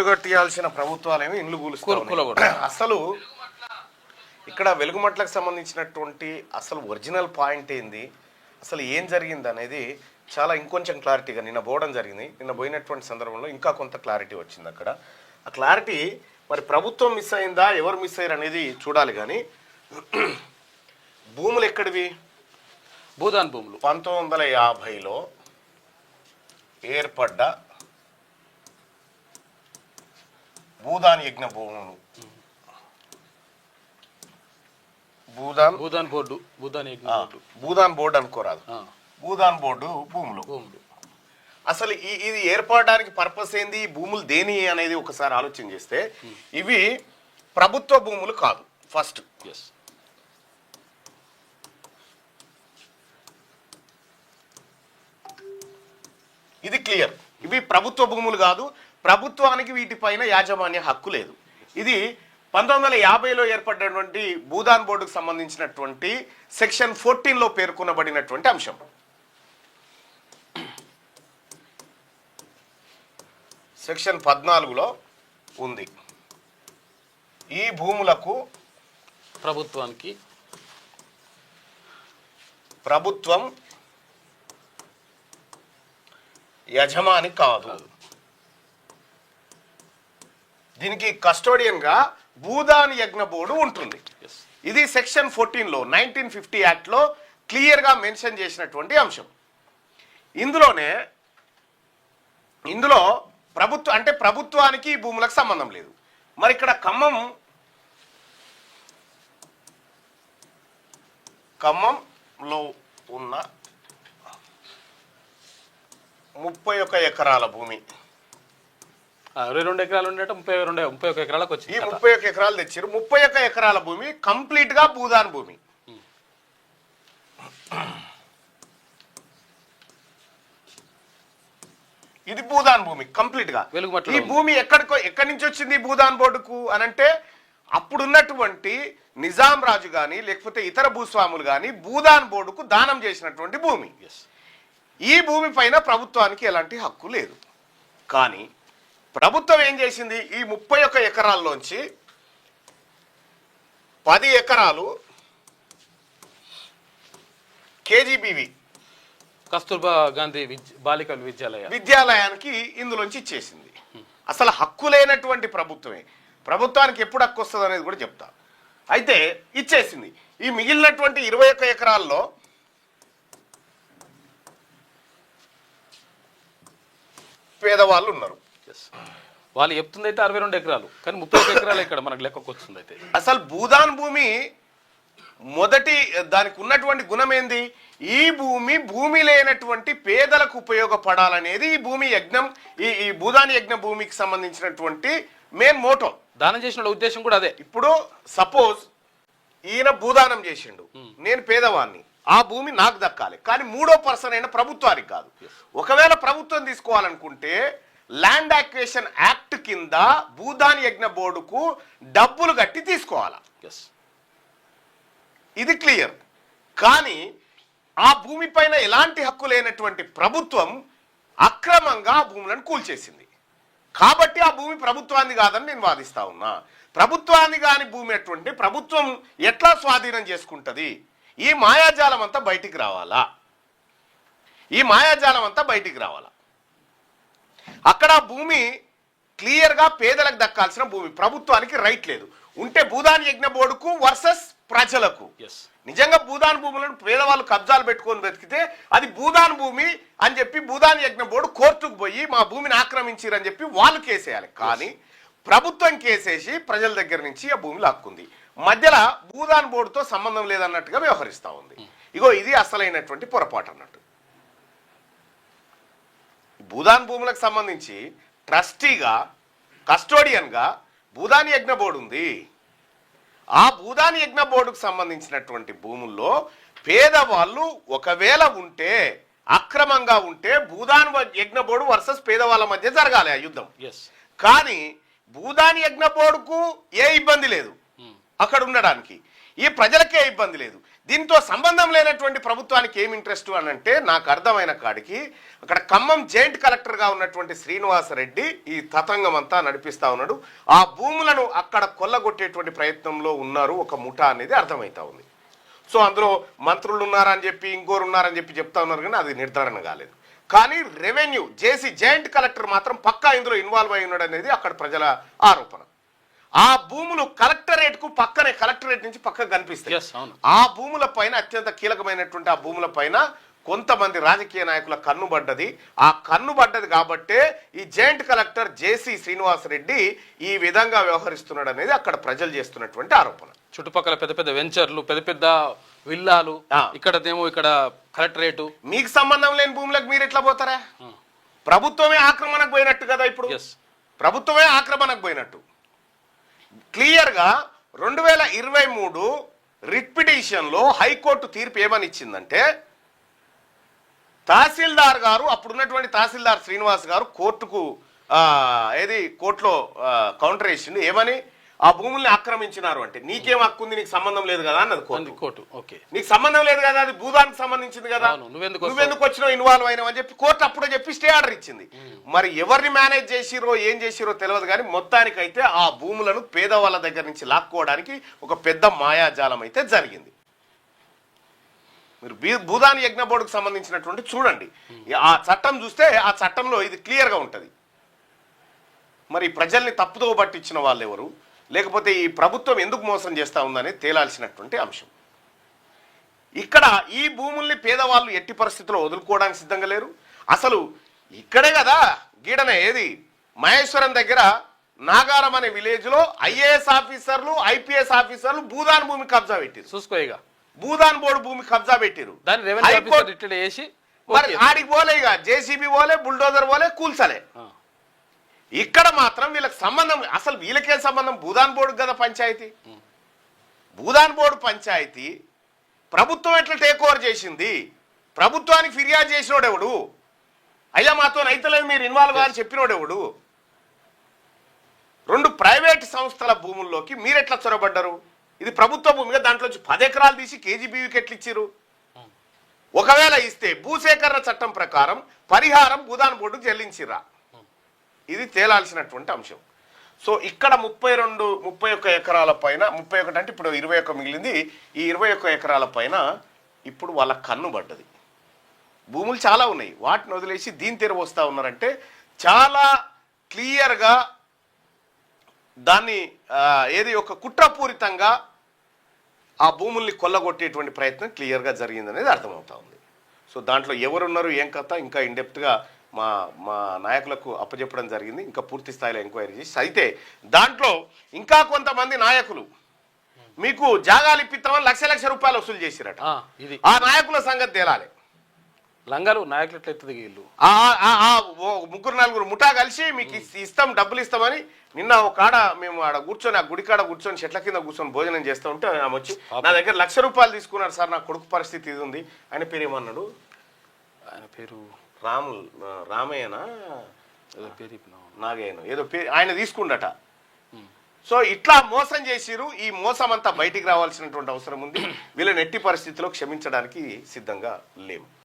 కూలగొట్టియాల్సిన ప్రభుత్వాలేమో ఇండ్లు కూలుస్తాయి. అసలు ఇక్కడ వెలుగుమట్లకు సంబంధించినటువంటి అసలు ఒరిజినల్ పాయింట్ ఏంది, అసలు ఏం జరిగింది అనేది చాలా ఇంకొంచెం క్లారిటీగా నిన్న పోవడం జరిగింది. నిన్న పోయినటువంటి సందర్భంలో ఇంకా కొంత క్లారిటీ వచ్చింది. అక్కడ ఆ క్లారిటీ మరి ప్రభుత్వం మిస్ అయిందా, ఎవరు మిస్ అయ్యారు అనేది చూడాలి. కానీ భూములు ఎక్కడివి? భూదాన్ భూములు 1950లో ఏర్పడ్డ భూదాన్ యజ్ఞ భూములు, భూదాన్ బోర్డు, భూదాన్ బోర్డు అనుకోరాదు, భూదాన్ బోర్డు భూములు. అసలు ఇది ఏర్పడడానికి పర్పస్ ఏంది, భూములు దేని అనేది ఒకసారి ఆలోచన చేస్తే ఇవి ప్రభుత్వ భూములు కాదు. ఫస్ట్ ఇది క్లియర్. ఇవి ప్రభుత్వ భూములు కాదు, ప్రభుత్వానికి వీటిపైన యాజమాన్య హక్కు లేదు. ఇది 1950లో ఏర్పడినటువంటి భూదాన్ బోర్డుకు సంబంధించినటువంటి సెక్షన్ 14లో పేర్కొనబడినటువంటి అంశం. సెక్షన్ 14లో ఉంది. ఈ భూములకు ప్రభుత్వం యజమాని కాదు. దీనికి కస్టోడియన్ గా భూదాన్ యజ్ఞ బోర్డు ఉంటుంది. ఇది సెక్షన్ 14లో 1950 యాక్ట్లో క్లియర్ గా మెన్షన్ చేసినటువంటి అంశం. ఇందులో ప్రభుత్వానికి భూములకు సంబంధం లేదు. మరి ఇక్కడ ఖమ్మంలో ఉన్న 31 ఎకరాల భూమి, 22 ఎకరాలు ఉండేట 31 ఎకరాలకు వచ్చింది. ఈ 31 ఎకరాలు తెచ్చారు. 31 ఎకరాల భూమి కంప్లీట్ గా భూదాన్ భూమి. ఇది భూదాన్ భూమి కంప్లీట్ గా. ఈ భూమి ఎక్కడి నుంచి వచ్చింది భూదాన్ బోర్డుకు అనంటే అప్పుడున్నటువంటి నిజాం రాజు గాని లేకపోతే ఇతర భూస్వాములు గాని భూదాన్ బోర్డుకు దానం చేసినటువంటి భూమి. ఈ భూమి పైన ప్రభుత్వానికి ఎలాంటి హక్కు లేదు. కానీ ప్రభుత్వం ఏం చేసింది, ఈ 31 ఎకరాల్లోంచి 10 ఎకరాలు కేజీబీవి కస్తూర్బా గాంధీ బాలికల విద్యాలయానికి ఇందులోంచి ఇచ్చేసింది. అసలు హక్కు లేనటువంటి ప్రభుత్వమే. ప్రభుత్వానికి ఎప్పుడు హక్కు వస్తుంది అనేది కూడా చెప్తా. అయితే ఇచ్చేసింది. ఈ మిగిలినటువంటి 21 ఎకరాల్లో పేదవాళ్ళు ఉన్నారు. వాళ్ళు చెప్తుంది అయితే 62 ఎకరాలు, కానీ 31 ఎకరాలు ఇక్కడ మనకు లెక్కకు వస్తుంది. అయితే అసలు భూదాన్ భూమి మొదటి దానికి ఉన్నటువంటి గుణం ఏంది, ఈ భూమి లేనటువంటి పేదలకు ఉపయోగపడాలనేది ఈ భూమి యజ్ఞం, ఈ భూదాన్ యజ్ఞ భూమికి సంబంధించినటువంటి మెయిన్ మోటో. దానం చేసిన ఉద్దేశం కూడా అదే. ఇప్పుడు సపోజ్ ఈయన భూదానం చేసిండు, నేను పేదవాడిని, ఆ భూమి నాకు దక్కాలి. కానీ 3వ పర్సన్ అయిన ప్రభుత్వానికి కాదు. ఒకవేళ ప్రభుత్వం తీసుకోవాలనుకుంటే ల్యాండ్ యాక్విజిషన్ యాక్ట్ కింద భూదాన్ యజ్ఞ బోర్డుకు డబ్బులు కట్టి తీసుకోవాలా. ఇది క్లియర్. కానీ ఆ భూమి పైన ఎలాంటి హక్కు లేనటువంటి ప్రభుత్వం అక్రమంగా ఆ భూములను కూల్చేసింది. కాబట్టి ఆ భూమి ప్రభుత్వాన్ని కాదని నేను వాదిస్తా ఉన్నా. ప్రభుత్వాన్ని కాని భూమి అటువంటి ప్రభుత్వం ఎట్లా స్వాధీనం చేసుకుంటుంది? ఈ మాయాజాలం అంతా బయటికి రావాలా. అక్కడ భూమి క్లియర్గా పేదలకు దక్కాల్సిన భూమి, ప్రభుత్వానికి రైట్ లేదు. ఉంటే భూదాన్ యజ్ఞ బోర్డుకు వర్సెస్ ప్రజలకు. నిజంగా భూదాన్ భూములను పేదవాళ్ళు కబ్జాలు పెట్టుకొని బ్రతికితే అది భూదాన్ భూమి అని చెప్పి భూదాన్ యజ్ఞ బోర్డు కోర్టుకు పోయి మా భూమిని ఆక్రమించారని చెప్పి వాళ్ళు కేసేయాలి. కానీ ప్రభుత్వం కేసేసి ప్రజల దగ్గర నుంచి ఆ భూమి లాక్కుంది. మధ్యలో భూదాన్ బోర్డుతో సంబంధం లేదన్నట్టుగా వ్యవహరిస్తూ ఉంది. ఇగో ఇది అసలైనటువంటి పొరపాటు అన్నట్టు. భూదాన్ భూములకు సంబంధించి ట్రస్టీగా కస్టోడియన్గా భూదాన్ యజ్ఞ బోర్డు ఉంది. ఆ భూదాన్ యజ్ఞ బోర్డుకు సంబంధించినటువంటి భూముల్లో పేదవాళ్ళు ఒకవేళ ఉంటే, అక్రమంగా ఉంటే భూదాన్ యజ్ఞ బోర్డు వర్సెస్ పేదవాళ్ళ మధ్య జరగాలి ఆ యుద్ధం. కానీ భూదాన్ యజ్ఞ బోర్డుకు ఏ ఇబ్బంది లేదు అక్కడ ఉండడానికి, ఈ ప్రజలకే ఇబ్బంది లేదు. దీంతో సంబంధం లేనటువంటి ప్రభుత్వానికి ఏం ఇంట్రెస్ట్ అని అంటే నాకు అర్థమైన కాడికి అక్కడ ఖమ్మం జాయింట్ కలెక్టర్గా ఉన్నటువంటి శ్రీనివాసరెడ్డి ఈ తతంగం అంతా నడిపిస్తా ఉన్నాడు. ఆ భూములను అక్కడ కొల్లగొట్టేటువంటి ప్రయత్నంలో ఉన్నారు ఒక ముఠా అనేది అర్థమవుతా ఉంది. సో అందులో మంత్రులు ఉన్నారని చెప్పి ఇంకోరు ఉన్నారని చెప్పి చెప్తా ఉన్నారు, కానీ అది నిర్ధారణ కాలేదు. కానీ రెవెన్యూ జేసీ జాయింట్ కలెక్టర్ మాత్రం పక్కా ఇందులో ఇన్వాల్వ్ అయి ఉన్నాడు అనేది అక్కడ ప్రజల ఆరోపణ. ఆ భూములు కలెక్టరేట్ కు పక్కనే, కలెక్టరేట్ నుంచి పక్కకు కనిపిస్తాయి. ఆ భూముల పైన అత్యంత కీలకమైనటువంటి ఆ భూముల పైన కొంతమంది రాజకీయ నాయకుల కన్నుబడ్డది. ఆ కన్నుబడ్డది కాబట్టే ఈ జాయింట్ కలెక్టర్ జేసీ శ్రీనివాసరెడ్డి ఈ విధంగా వ్యవహరిస్తున్నాడు అనేది అక్కడ ప్రజలు చేస్తున్నటువంటి ఆరోపణ. చుట్టుపక్కల పెద్ద పెద్ద వెంచర్లు, పెద్ద పెద్ద విల్లాలు, ఇక్కడదేమో ఇక్కడ కలెక్టరేటు. మీకు సంబంధం లేని భూములకు మీరు ఎట్లా పోతారా? ప్రభుత్వమే ఆక్రమణకు పోయినట్టు కదా. ఇప్పుడు ప్రభుత్వమే ఆక్రమణకు పోయినట్టు క్లియర్గా 2023 రిట్ పిటిషన్లో హైకోర్టు తీర్పు ఏమని ఇచ్చిందంటే, తహసీల్దార్ గారు, అప్పుడున్నటువంటి తహసీల్దార్ శ్రీనివాస్ గారు కోర్టుకు కోర్టులో కౌంటర్ వేసిండు. ఏమని? ఆ భూముల్ని ఆక్రమించినారు అంటే నీకేం హక్కు ఉంది, నీకు సంబంధం లేదు కదా అన్నది కోర్టు. నీకు సంబంధం లేదు కదా, అది భూదానికి సంబంధించింది కదా, నువ్వెందుకు వచ్చినావు, ఇన్వాల్వ్ అయినావు అని చెప్పి కోర్టు అప్పుడే చెప్పి స్టే ఆర్డర్ ఇచ్చింది. మరి ఎవరిని మేనేజ్ చేసిరో ఏం చేసిరో తెలియదు, కానీ మొత్తానికైతే ఆ భూములను పేదవాళ్ళ దగ్గర నుంచి లాక్కోవడానికి ఒక పెద్ద మాయాజాలం అయితే జరిగింది. మీరు భూదాని యజ్ఞ బోర్డుకు సంబంధించినటువంటి చూడండి, ఆ చట్టం చూస్తే ఆ చట్టంలో ఇది క్లియర్గా ఉంటుంది. మరి ప్రజల్ని తప్పుదో పట్టించిన వాళ్ళు ఎవరు, లేకపోతే ఈ ప్రభుత్వం ఎందుకు మోసం చేస్తూ ఉందని తేలాల్సినటువంటి అంశం. ఇక్కడ ఈ భూముల్ని పేదవాళ్ళు ఎట్టి పరిస్థితుల్లో వదులుకోవడానికి సిద్ధంగా లేరు. అసలు ఇక్కడే కదా గీడనే ఏది మహేశ్వరం దగ్గర నాగారం అనే విలేజ్లో ఐఏఎస్ ఆఫీసర్లు, ఐపీఎస్ ఆఫీసర్లు భూదాన్ భూమి కబ్జా పెట్టారు. చూసుకోగా భూదాన్ బోర్డు భూమి కబ్జా పెట్టారు. మరి ఆడికి పోలే, ఇక జేసీబీ పోలే, బుల్డోజర్ పోలే, కూల్చలే. ఇక్కడ మాత్రం వీళ్ళకి సంబంధం, అసలు వీళ్ళకే సంబంధం భూదాన్ బోర్డు కదా పంచాయతీ. భూదాన్ బోర్డు పంచాయతీ ప్రభుత్వం ఎట్లా టేక్ ఓవర్ చేసింది, ప్రభుత్వానికి ఫిర్యాదు చేసినోడెవడు, అయ్యా మాతో అయితలేదు మీరు ఇన్వాల్వ్ అని చెప్పినోడెవడు? 2 ప్రైవేట్ సంస్థల భూముల్లోకి మీరెట్లా చొరబడ్డారు? ఇది ప్రభుత్వ భూమిగా దాంట్లోంచి 10 ఎకరాలు తీసి కేజీబీవీకి ఎట్లా ఇచ్చారు? ఒకవేళ ఇస్తే భూసేకరణ చట్టం ప్రకారం పరిహారం భూదాన్ బోర్డుకు చెల్లించిరా? ఇది తేలాల్సినటువంటి అంశం. సో ఇక్కడ 31 ఎకరాల పైన, 31 అంటే ఇప్పుడు 21 మిగిలింది. ఈ 21 ఎకరాల పైన ఇప్పుడు వాళ్ళ కన్ను పడ్డది. భూములు చాలా ఉన్నాయి, వాటిని వదిలేసి దీని తెర వస్తూ ఉన్నారంటే చాలా క్లియర్గా దాన్ని ఏది ఒక కుట్రపూరితంగా ఆ భూముల్ని కొల్లగొట్టేటువంటి ప్రయత్నం క్లియర్గా జరిగిందనేది అర్థమవుతా ఉంది. సో దాంట్లో ఎవరున్నారు ఏం కథ ఇంకా ఇన్డెప్త్గా మా నాయకులకు అప్పచెప్పడం జరిగింది. ఇంకా పూర్తి స్థాయిలో ఎంక్వైరీ చేసి అయితే దాంట్లో ఇంకా కొంతమంది నాయకులు మీకు జాగాలు ఇప్పిస్తామని లక్ష రూపాయలు వసూలు చేసిరట. ఆ నాయకుల సంగతి తేలాలి. లంగాలు నాయకులు ఎట్లయితుంది వీళ్ళు 3-4 ముఠా కలిసి మీకు ఇస్తాం, డబ్బులు ఇస్తామని నిన్న ఒక ఆడ మేము ఆడ కూర్చొని, ఆ గుడికాడ కూర్చొని చెట్ల కింద కూర్చొని భోజనం చేస్తూ ఉంటే ఆమె వచ్చి నా దగ్గర లక్ష రూపాయలు తీసుకున్నారు సార్, నా కొడుకు పరిస్థితి ఇది ఉంది. ఆయన పేరు ఏమన్నాడు? ఆయన పేరు రామయ్యనా ఏదో పేరు నాగయ్యను ఏదో పేరు ఆయన తీసుకుండట. సో ఇట్లా మోసం చేసిరు. ఈ మోసం అంతా బయటికి రావాల్సినటువంటి అవసరం ఉంది. వీళ్ళని ఎట్టి పరిస్థితిలో క్షమించడానికి సిద్ధంగా లేము.